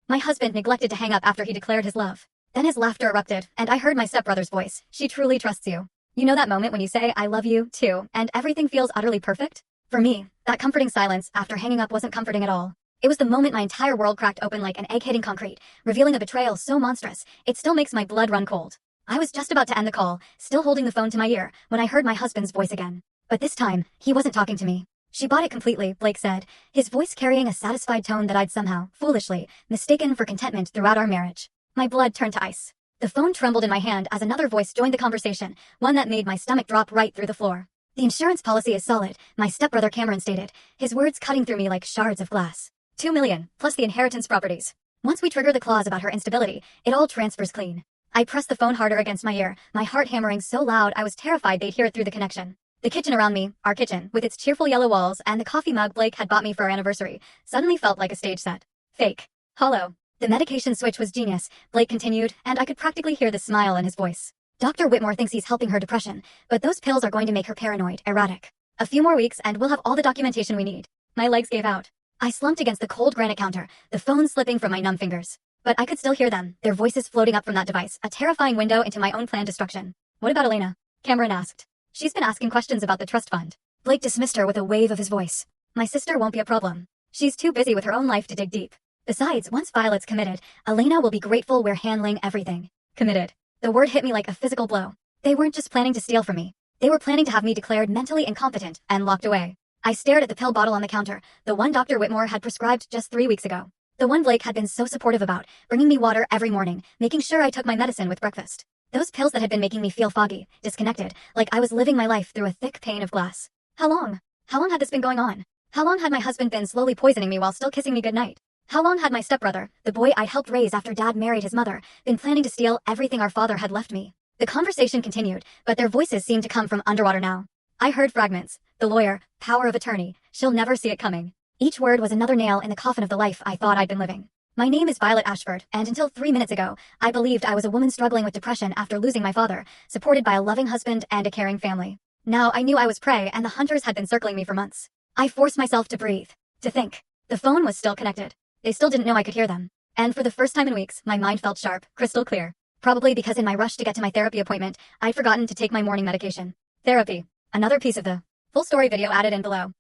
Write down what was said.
My husband neglected to hang up after he declared his love. Then his laughter erupted, and I heard my stepbrother's voice. She truly trusts you. You know that moment when you say, I love you, too, and everything feels utterly perfect? For me, that comforting silence after hanging up wasn't comforting at all. It was the moment my entire world cracked open like an egg hitting concrete, revealing a betrayal so monstrous, it still makes my blood run cold. I was just about to end the call, still holding the phone to my ear, when I heard my husband's voice again. But this time, he wasn't talking to me. She bought it completely, Blake said, his voice carrying a satisfied tone that I'd somehow, foolishly, mistaken for contentment throughout our marriage. My blood turned to ice. The phone trembled in my hand as another voice joined the conversation, one that made my stomach drop right through the floor. The insurance policy is solid, my stepbrother Cameron stated, his words cutting through me like shards of glass. 2 million, plus the inheritance properties. Once we trigger the clause about her instability, it all transfers clean. I pressed the phone harder against my ear, my heart hammering so loud I was terrified they'd hear it through the connection. The kitchen around me, our kitchen, with its cheerful yellow walls and the coffee mug Blake had bought me for our anniversary, suddenly felt like a stage set. Fake. Hollow. The medication switch was genius, Blake continued, and I could practically hear the smile in his voice. Dr. Whitmore thinks he's helping her depression, but those pills are going to make her paranoid, erratic. A few more weeks and we'll have all the documentation we need. My legs gave out. I slumped against the cold granite counter, the phone slipping from my numb fingers. But I could still hear them, their voices floating up from that device, a terrifying window into my own planned destruction. What about Elena? Cameron asked. She's been asking questions about the trust fund. Blake dismissed her with a wave of his voice. My sister won't be a problem. She's too busy with her own life to dig deep. Besides, once Violet's committed, Elena will be grateful we're handling everything. Committed. The word hit me like a physical blow. They weren't just planning to steal from me. They were planning to have me declared mentally incompetent and locked away. I stared at the pill bottle on the counter, the one Dr. Whitmore had prescribed just 3 weeks ago. The one Blake had been so supportive about, bringing me water every morning, making sure I took my medicine with breakfast. Those pills that had been making me feel foggy, disconnected, like I was living my life through a thick pane of glass. How long? How long had this been going on? How long had my husband been slowly poisoning me while still kissing me goodnight? How long had my stepbrother, the boy I'd helped raise after Dad married his mother, been planning to steal everything our father had left me? The conversation continued, but their voices seemed to come from underwater now. I heard fragments. The lawyer, power of attorney, she'll never see it coming. Each word was another nail in the coffin of the life I thought I'd been living. My name is Violet Ashford, and until 3 minutes ago, I believed I was a woman struggling with depression after losing my father, supported by a loving husband and a caring family. Now I knew I was prey and the hunters had been circling me for months. I forced myself to breathe, to think. The phone was still connected. They still didn't know I could hear them. And for the first time in weeks, my mind felt sharp, crystal clear. Probably because in my rush to get to my therapy appointment, I'd forgotten to take my morning medication. Therapy. Another piece of the full story video added in below.